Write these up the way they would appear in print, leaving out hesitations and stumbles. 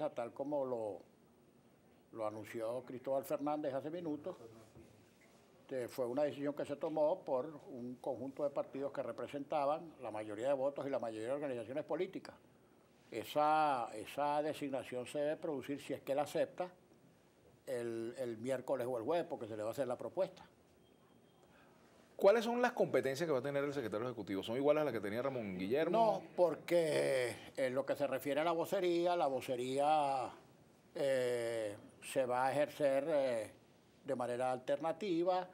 mesa, tal como lo anunció Cristóbal Fernández hace minutos. Fue una decisión que se tomó por un conjunto de partidos que representaban la mayoría de votos y la mayoría de organizaciones políticas. Esa designación se debe producir, si es que la acepta, el miércoles o el jueves, porque se le va a hacer la propuesta. ¿Cuáles son las competencias que va a tener el secretario ejecutivo? ¿Son iguales a las que tenía Ramón Guillermo? No, porque en lo que se refiere a la vocería se va a ejercer de manera alternativa.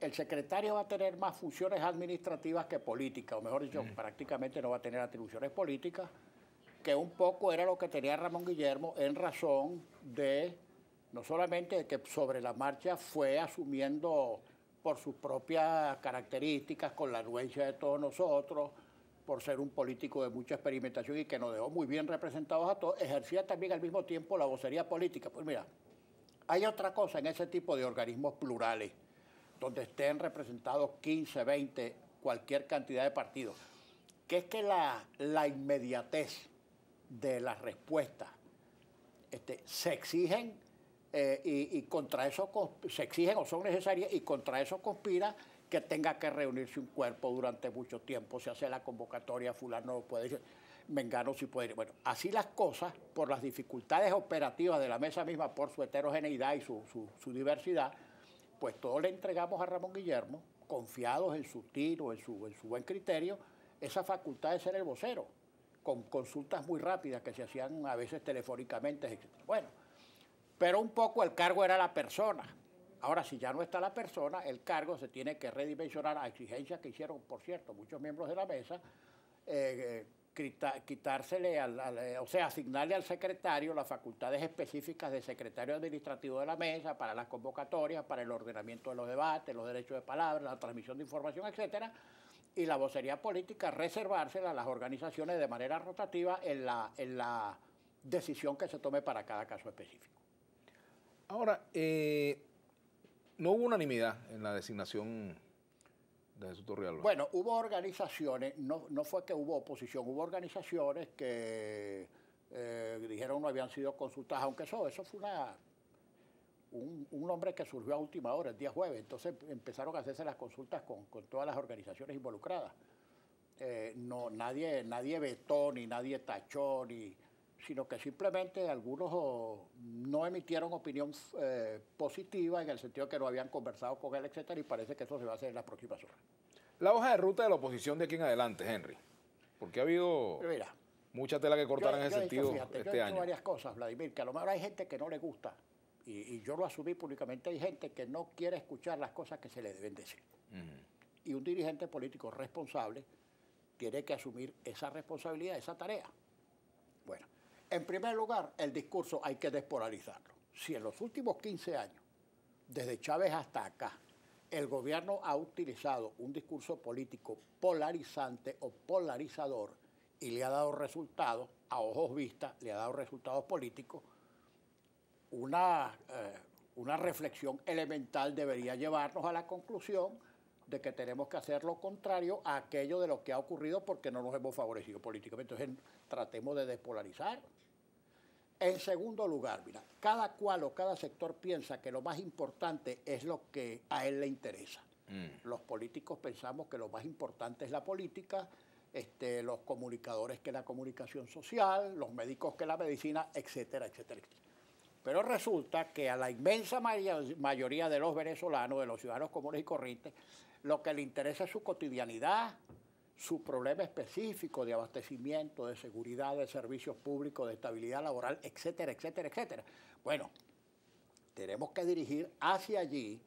El secretario va a tener más funciones administrativas que políticas, o mejor dicho, prácticamente no va a tener atribuciones políticas, que un poco era lo que tenía Ramón Guillermo en razón de, no solamente que sobre la marcha fue asumiendo por sus propias características, con la anuencia de todos nosotros, por ser un político de mucha experimentación y que nos dejó muy bien representados a todos, ejercía también al mismo tiempo la vocería política. Pues mira, hay otra cosa en ese tipo de organismos plurales, donde estén representados 15, 20, cualquier cantidad de partidos, que es que la inmediatez de las respuestas se exigen y contra eso se exigen o son necesarias, y contra eso conspira que tenga que reunirse un cuerpo durante mucho tiempo, se hace la convocatoria, fulano no puede ir, mengano sí puede ir. Bueno, así las cosas, por las dificultades operativas de la mesa misma, por su heterogeneidad y su diversidad, pues todo le entregamos a Ramón Guillermo, confiados en su tiro, en su buen criterio, esa facultad de ser el vocero, con consultas muy rápidas que se hacían a veces telefónicamente, etc. Bueno, pero un poco el cargo era la persona. Ahora, si ya no está la persona, el cargo se tiene que redimensionar a exigencias que hicieron, por cierto, muchos miembros de la mesa, quitársele, o sea, asignarle al secretario las facultades específicas de secretario administrativo de la mesa para las convocatorias, para el ordenamiento de los debates, los derechos de palabra, la transmisión de información, etcétera, y la vocería política reservársela a las organizaciones de manera rotativa en la decisión que se tome para cada caso específico. Ahora, no hubo unanimidad en la designación de Jesús Torrealba. Bueno, hubo organizaciones, no fue que hubo oposición, hubo organizaciones que dijeron no habían sido consultadas, aunque eso fue un nombre que surgió a última hora, el día jueves, entonces empezaron a hacerse las consultas con todas las organizaciones involucradas. Nadie vetó, ni nadie tachó, sino que simplemente algunos no emitieron opinión positiva, en el sentido que no habían conversado con él, etcétera, y parece que eso se va a hacer en las próximas horas. La hoja de ruta de la oposición de aquí en adelante, Henry, porque ha habido mucha tela que cortar en ese sentido yo he hecho varias cosas, Vladimir, que a lo mejor hay gente que no le gusta, y yo lo asumí públicamente, hay gente que no quiere escuchar las cosas que se le deben decir. Y un dirigente político responsable tiene que asumir esa responsabilidad, esa tarea. Bueno, en primer lugar, el discurso hay que despolarizarlo. Si en los últimos 15 años, desde Chávez hasta acá, el gobierno ha utilizado un discurso político polarizante o polarizador y le ha dado resultados, a ojos vistas, le ha dado resultados políticos, una reflexión elemental debería llevarnos a la conclusión de que tenemos que hacer lo contrario a aquello de lo que ha ocurrido porque no nos hemos favorecido políticamente. Entonces, tratemos de despolarizar. En segundo lugar, mira, cada cual o cada sector piensa que lo más importante es lo que a él le interesa. Los políticos pensamos que lo más importante es la política, los comunicadores que la comunicación social, los médicos que la medicina, etcétera, etcétera, etcétera. Pero resulta que a la inmensa mayoría de los venezolanos, de los ciudadanos comunes y corrientes, lo que le interesa es su cotidianidad, su problema específico de abastecimiento, de seguridad, de servicios públicos, de estabilidad laboral, etcétera, etcétera, etcétera. Bueno, tenemos que dirigir hacia allí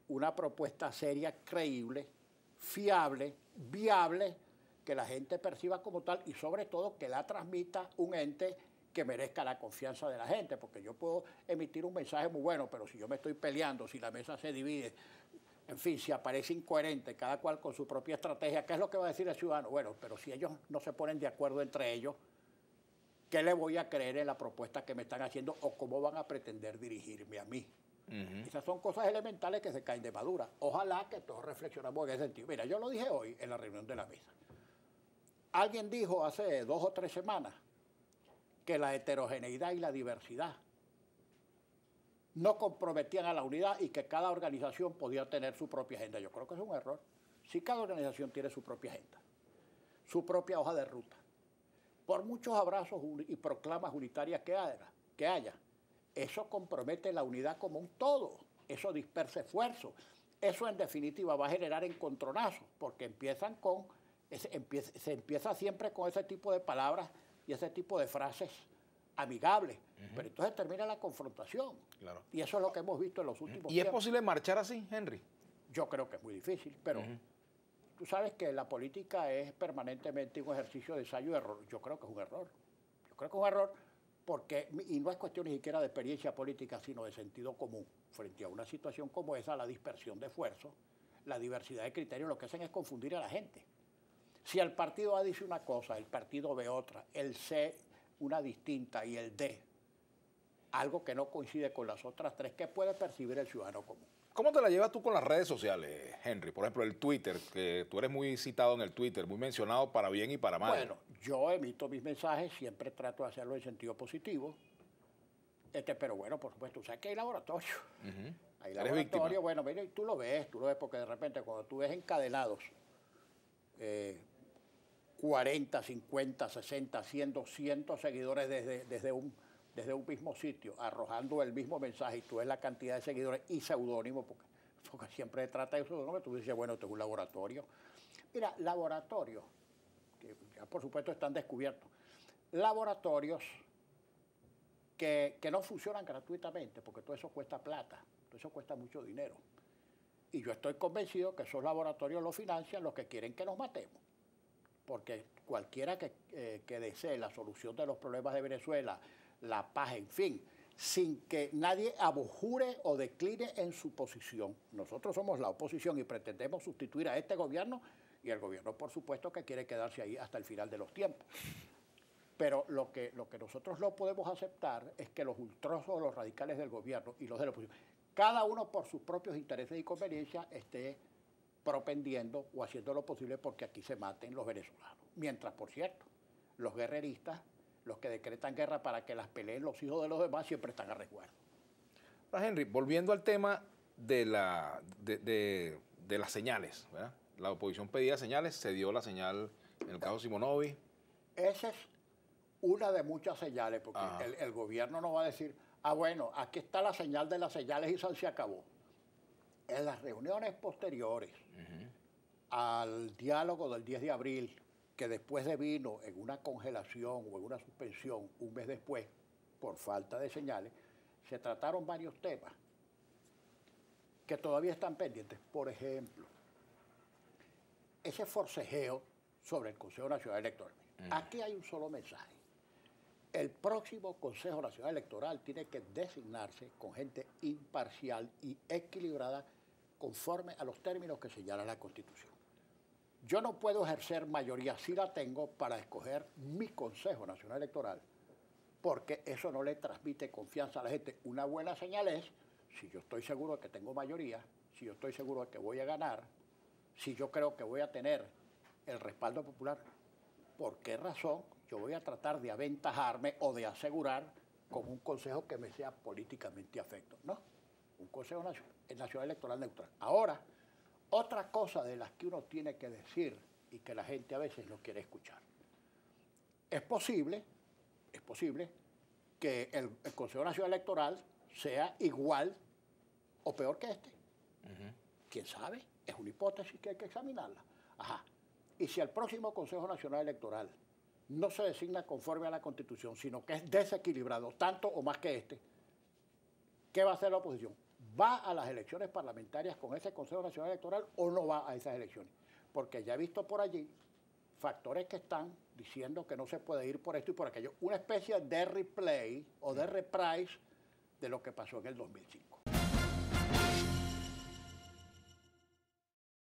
una propuesta seria, creíble, fiable, viable, que la gente perciba como tal y sobre todo que la transmita un ente que merezca la confianza de la gente, porque yo puedo emitir un mensaje muy bueno, pero si yo me estoy peleando, si la mesa se divide, en fin, si aparece incoherente, cada cual con su propia estrategia, ¿qué es lo que va a decir el ciudadano? Bueno, pero si ellos no se ponen de acuerdo entre ellos, ¿qué le voy a creer en la propuesta que me están haciendo o cómo van a pretender dirigirme a mí? Esas son cosas elementales que se caen de madura. Ojalá que todos reflexionemos en ese sentido. Mira, yo lo dije hoy en la reunión de la mesa. Alguien dijo hace 2 o 3 semanas que la heterogeneidad y la diversidad no comprometían a la unidad y que cada organización podía tener su propia agenda. Yo creo que es un error. Si cada organización tiene su propia agenda, su propia hoja de ruta, por muchos abrazos y proclamas unitarias que haya, eso compromete la unidad como un todo, eso dispersa esfuerzos, eso en definitiva va a generar encontronazos, porque se empieza siempre con ese tipo de palabras y ese tipo de frases amigables, pero entonces termina la confrontación. Claro. Y eso es lo que hemos visto en los últimos tiempos. ¿Y es posible marchar así, Henry? Yo creo que es muy difícil, pero tú sabes que la política es permanentemente un ejercicio de ensayo y error. Yo creo que es un error. Yo creo que es un error porque, y no es cuestión ni siquiera de experiencia política, sino de sentido común. Frente a una situación como esa, la dispersión de esfuerzos, la diversidad de criterios, lo que hacen es confundir a la gente. Si el partido A dice una cosa, el partido B otra, el C una distinta y el D algo que no coincide con las otras tres, ¿qué puede percibir el ciudadano común? ¿Cómo te la llevas tú con las redes sociales, Henry? Por ejemplo, el Twitter, que tú eres muy citado en el Twitter, muy mencionado para bien y para mal. Bueno, yo emito mis mensajes, siempre trato de hacerlo en sentido positivo, pero bueno, por supuesto, o sea que hay laboratorio. Hay laboratorio, bueno, mira, y tú lo ves porque de repente cuando tú ves encadenados 40, 50, 60, 100, 200 seguidores desde un mismo sitio, arrojando el mismo mensaje, y tú ves la cantidad de seguidores y seudónimos, porque siempre se trata de seudónimos, tú dices, bueno, esto es un laboratorio. Mira, laboratorios, que ya por supuesto están descubiertos, laboratorios que no funcionan gratuitamente, porque todo eso cuesta plata, todo eso cuesta mucho dinero. Y yo estoy convencido que esos laboratorios lo financian los que quieren que nos matemos. Porque cualquiera que desee la solución de los problemas de Venezuela, la paz, en fin, sin que nadie abjure o decline en su posición. Nosotros somos la oposición y pretendemos sustituir a este gobierno, y el gobierno, por supuesto, que quiere quedarse ahí hasta el final de los tiempos. Pero lo que nosotros no podemos aceptar es que los ultrosos, los radicales del gobierno y los de la oposición, cada uno por sus propios intereses y conveniencias, esté propendiendo o haciendo lo posible porque aquí se maten los venezolanos. Mientras, por cierto, los guerreristas, los que decretan guerra para que las peleen los hijos de los demás, siempre están a resguardo. Henry, volviendo al tema de las señales, ¿verdad? La oposición pedía señales, se dio la señal en el caso Simonovi. Esa es una de muchas señales, porque el gobierno no va a decir, bueno, aquí está la señal de las señales y se acabó. En las reuniones posteriores al diálogo del 10 de abril, que después devino en una congelación o en una suspensión un mes después, por falta de señales, se trataron varios temas que todavía están pendientes. Por ejemplo, ese forcejeo sobre el Consejo Nacional Electoral. Aquí hay un solo mensaje. El próximo Consejo Nacional Electoral tiene que designarse con gente imparcial y equilibrada conforme a los términos que señala la Constitución. Yo no puedo ejercer mayoría, si la tengo, para escoger mi Consejo Nacional Electoral, porque eso no le transmite confianza a la gente. Una buena señal es, si yo estoy seguro de que tengo mayoría, si yo estoy seguro de que voy a ganar, si yo creo que voy a tener el respaldo popular, ¿por qué razón yo voy a tratar de aventajarme o de asegurar con un consejo que me sea políticamente afecto? No, un Consejo Nacional Electoral neutral. Ahora, otra cosa de las que uno tiene que decir y que la gente a veces no quiere escuchar. Es posible que el Consejo Nacional Electoral sea igual o peor que este. ¿Quién sabe? Es una hipótesis que hay que examinarla. Y si el próximo Consejo Nacional Electoral no se designa conforme a la Constitución, sino que es desequilibrado, tanto o más que este, ¿qué va a hacer la oposición? ¿Va a las elecciones parlamentarias con ese Consejo Nacional Electoral o no va a esas elecciones? Porque ya he visto por allí factores que están diciendo que no se puede ir por esto y por aquello. Una especie de replay o de reprise de lo que pasó en el 2005.